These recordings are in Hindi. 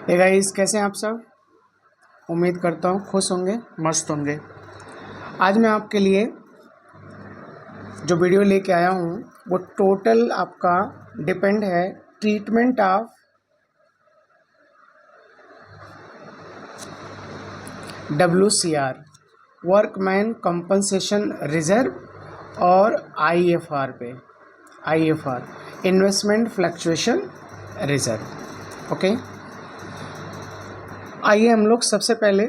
हे गाइस, कैसे हैं आप सब। उम्मीद करता हूँ खुश होंगे, मस्त होंगे। आज मैं आपके लिए जो वीडियो लेके आया हूँ वो टोटल आपका डिपेंड है treatment of WCR, workman compensation reserve, और IFR पे, IFR investment fluctuation reserve. Okay, आइए हम लोग सबसे पहले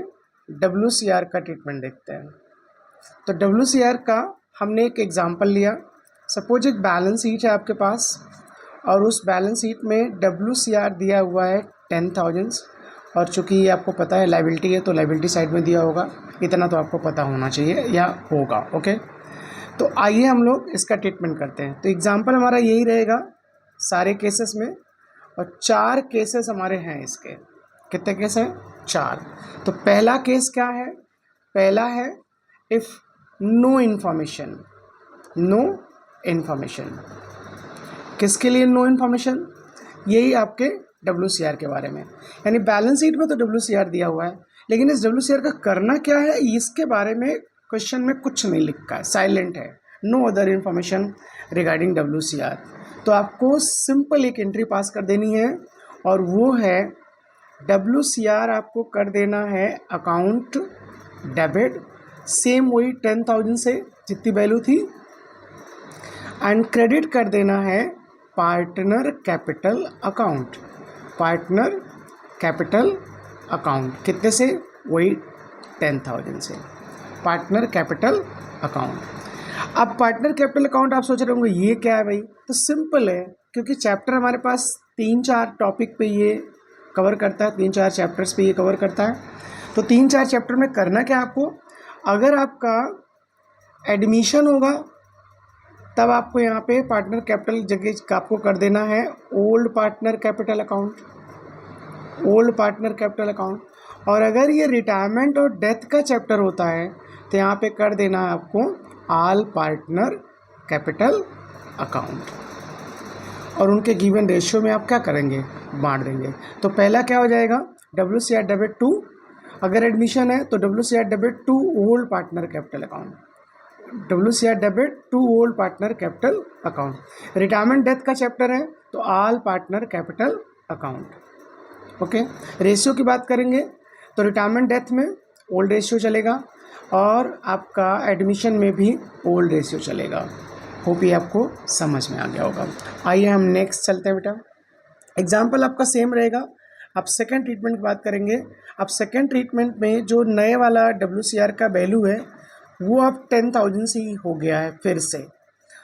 WCR का ट्रीटमेंट देखते हैं। तो WCR का हमने एक एग्जांपल लिया। सपोज एक बैलेंस शीट है आपके पास और उस बैलेंस शीट में WCR दिया हुआ है 10,000, और चूंकि ये आपको पता है लायबिलिटी है तो लायबिलिटी साइड में दिया होगा, इतना तो आपको पता होना चाहिए या होगा। ओके, तो आइए हम लोग इसका ट्रीटमेंट करते हैं। तो एग्जाम्पल हमारा यही रहेगा सारे केसेस में, और 4 केसेस हमारे हैं इसके। कितने केस हैं? 4। तो पहला केस क्या है? पहला है if no information. No information किसके लिए नो इन्फॉर्मेशन? यही आपके WCR के बारे में। यानी बैलेंस शीट में तो WCR दिया हुआ है, लेकिन इस WCR का करना क्या है इसके बारे में क्वेश्चन में कुछ नहीं लिखा है, साइलेंट है। No other information regarding WCR। तो आपको सिंपल एक एंट्री पास कर देनी है, और वो है WCR आपको कर देना है अकाउंट डेबिट, सेम वही 10,000 से जितनी वैल्यू थी, एंड क्रेडिट कर देना है partner capital account. Partner capital account कितने से? वही 10,000 से, पार्टनर कैपिटल अकाउंट। अब पार्टनर कैपिटल अकाउंट आप सोच रहे होंगे ये क्या है भाई? तो सिंपल है, क्योंकि चैप्टर हमारे पास 3-4 टॉपिक पे ये कवर करता है, 3-4 चैप्टर्स पे ये कवर करता है। तो 3-4 चैप्टर में करना क्या आपको? अगर आपका एडमिशन होगा तब आपको यहाँ पे पार्टनर कैपिटल जगह का आपको कर देना है old partner capital account, old partner capital account. और अगर ये रिटायरमेंट और डेथ का चैप्टर होता है तो यहाँ पे कर देना है आपको ऑल पार्टनर कैपिटल अकाउंट। और उनके गिवन रेशियो में आप क्या करेंगे? बांट देंगे। तो पहला क्या हो जाएगा? WCR डेबिट टू, अगर एडमिशन है तो WCR debit to old partner capital account, WCR debit to old partner capital account. Retirement death का चैप्टर है तो all partner capital account. Okay, ratio की बात करेंगे तो रिटायरमेंट डेथ में ओल्ड रेशियो चलेगा, और आपका एडमिशन में भी ओल्ड रेशियो चलेगा। होप ये आपको समझ में आ गया होगा। आइए हम नेक्स्ट चलते हैं बेटा। एग्जाम्पल आपका सेम रहेगा। अब सेकेंड ट्रीटमेंट की बात करेंगे। अब सेकेंड ट्रीटमेंट में जो नए वाला WCR का वैल्यू है वो अब 10,000 से ही हो गया है फिर से।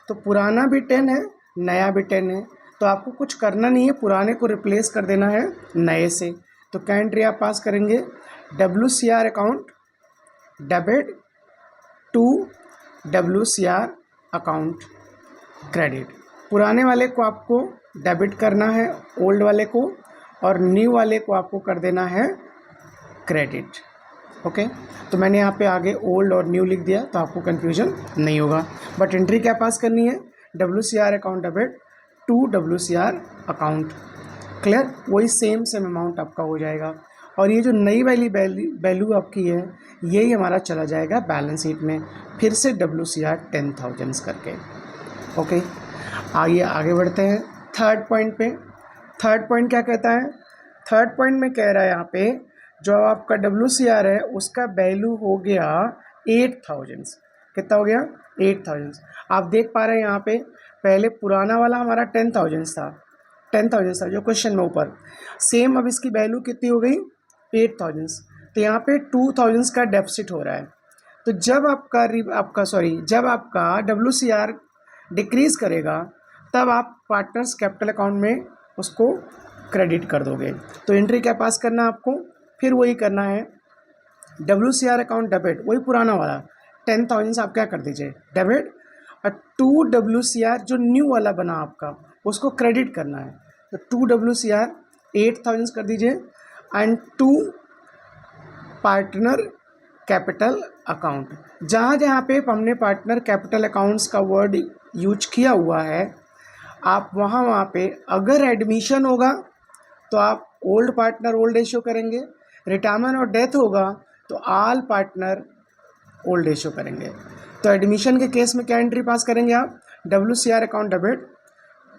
तो पुराना भी 10 है, नया भी 10 है, तो आपको कुछ करना नहीं है, पुराने को रिप्लेस कर देना है नए से। तो क्या एंट्री आप पास करेंगे? WCR account debit to WCR account credit. पुराने वाले को आपको डेबिट करना है, ओल्ड वाले को, और न्यू वाले को आपको कर देना है क्रेडिट। ओके, तो मैंने यहाँ पे आगे ओल्ड और न्यू लिख दिया तो आपको कन्फ्यूजन नहीं होगा। बट एंट्री क्या पास करनी है? WCR account debit to WCR account. Clear? वही सेम अमाउंट आपका हो जाएगा, और ये जो नई वाली वैल्यू आपकी है यही हमारा चला जाएगा बैलेंस शीट में फिर से WCR 10,000 करके। ओके, आइए आगे बढ़ते हैं थर्ड पॉइंट पे। थर्ड पॉइंट क्या कहता है? थर्ड पॉइंट में कह रहा है यहाँ पे जो आपका WCR है उसका वैल्यू हो गया 8,000। कितना हो गया? 8,000। आप देख पा रहे हैं यहाँ पे पहले पुराना वाला हमारा 10,000 था, 10,000 था जो क्वेश्चन में ऊपर। सेम अब इसकी वैल्यू कितनी हो गई? 8,000। तो यहाँ पे 2,000 का डेफिसिट हो रहा है। तो जब जब आपका WCR डिक्रीज करेगा तब आप पार्टनर्स कैपिटल अकाउंट में उसको क्रेडिट कर दोगे। तो एंट्री क्या पास करना है आपको? फिर वही करना है WCR अकाउंट डेबिट, वही पुराना वाला 10,000 आप क्या कर दीजिए डेबिट, और टू WCR जो न्यू वाला बना आपका उसको क्रेडिट करना है। तो टू WCR 8,000 कर दीजिए, and to partner capital account. जहाँ जहाँ पे हमने पार्टनर कैपिटल अकाउंट्स का वर्ड यूज किया हुआ है आप वहाँ पे अगर एडमिशन होगा तो आप ओल्ड पार्टनर ओल्ड रेशियो करेंगे, रिटायरमेंट और डेथ होगा तो ऑल पार्टनर ओल्ड रेशियो करेंगे। तो एडमिशन के केस में क्या एंट्री पास करेंगे आप, WCR account debit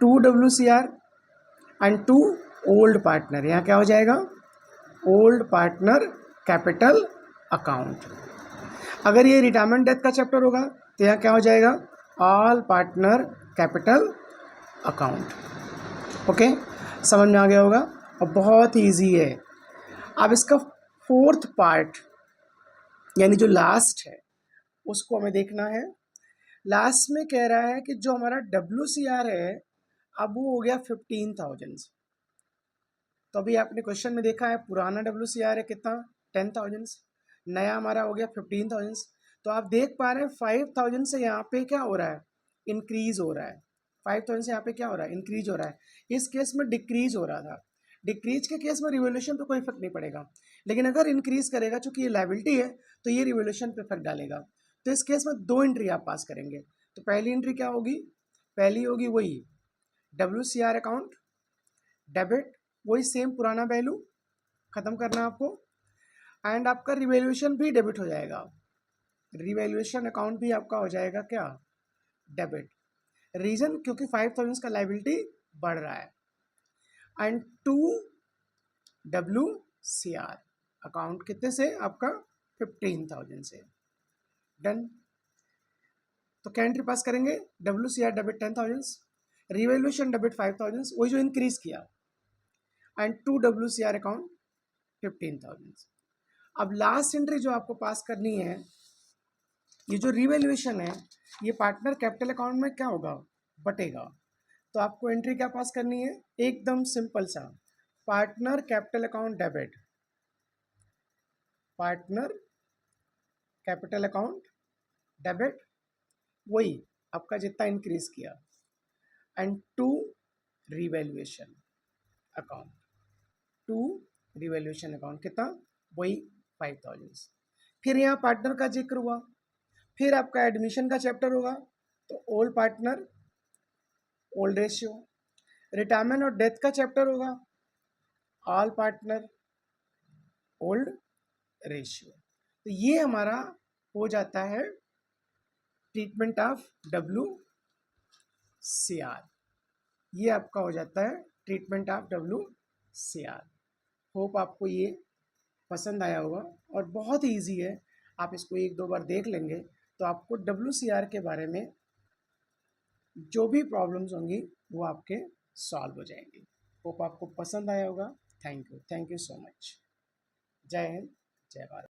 to WCR and to old partner, यहाँ क्या हो जाएगा, ओल्ड पार्टनर कैपिटल अकाउंट। अगर ये रिटायरमेंट डेथ का चैप्टर होगा तो यहाँ क्या हो जाएगा, all partner capital account. Okay, समझ में आ गया होगा और बहुत ईजी है। अब इसका फोर्थ पार्ट यानी जो लास्ट है उसको हमें देखना है। लास्ट में कह रहा है कि जो हमारा WCR है अब वो हो गया 15,000। तो अभी आपने क्वेश्चन में देखा है पुराना WCR है कितना, 10,000, नया हमारा हो गया 15,000। तो आप देख पा रहे हैं 5,000 से यहाँ पे क्या हो रहा है, इंक्रीज हो रहा है। 5,000 से यहाँ पे क्या हो रहा है, इंक्रीज हो रहा है। इस केस में डिक्रीज हो रहा था। डिक्रीज के केस में रिवोल्यूशन पे कोई इफेक्ट नहीं पड़ेगा, लेकिन अगर इंक्रीज करेगा, चूंकि ये लायबिलिटी है तो ये रिवोल्यूशन पे इफेक्ट डालेगा। तो इस केस में 2 एंट्री आप पास करेंगे। तो पहली एंट्री क्या होगी, पहली होगी वही WCR अकाउंट डेबिट, वही सेम पुराना वैल्यू खत्म करना आपको, एंड आपका रिवैल्यूएशन भी डेबिट हो जाएगा। रिवैल्यूएशन अकाउंट भी आपका हो जाएगा क्या, डेबिट। रीजन क्योंकि 5,000 का लायबिलिटी बढ़ रहा है। एंड टू WCR अकाउंट कितने से, आपका 15,000 से। डन। तो क्या एंट्री पास करेंगे, WCR डेबिट 10,000, रिवैल्यूएशन डेबिट 5,000, वही जो इंक्रीज किया, एंड टू WCR अकाउंट 15,000। अब लास्ट एंट्री जो आपको पास करनी है, ये जो रिवैल्यूएशन है ये पार्टनर कैपिटल अकाउंट में क्या होगा, बटेगा। तो आपको एंट्री क्या पास करनी है, एकदम सिंपल सा, partner capital account debit, partner capital account debit, वही आपका जितना इंक्रीज किया, and to revaluation account, to revaluation account कितना, वही 5,000। फिर यहाँ पार्टनर का जिक्र हुआ, फिर आपका एडमिशन का चैप्टर होगा तो old partner old ratio, retirement और डेथ का चैप्टर होगा ऑल पार्टनर ओल्ड रेशियो। तो ये हमारा हो जाता है ट्रीटमेंट ऑफ WCR, ये आपका हो जाता है ट्रीटमेंट ऑफ WCR। होप आपको ये पसंद आया होगा और बहुत ही ईजी है, आप इसको 1-2 बार देख लेंगे तो आपको WCR के बारे में जो भी प्रॉब्लम्स होंगी वो आपके सॉल्व हो जाएंगी। होप आपको पसंद आया होगा। Thank you so much. जय हिंद, जय भारत।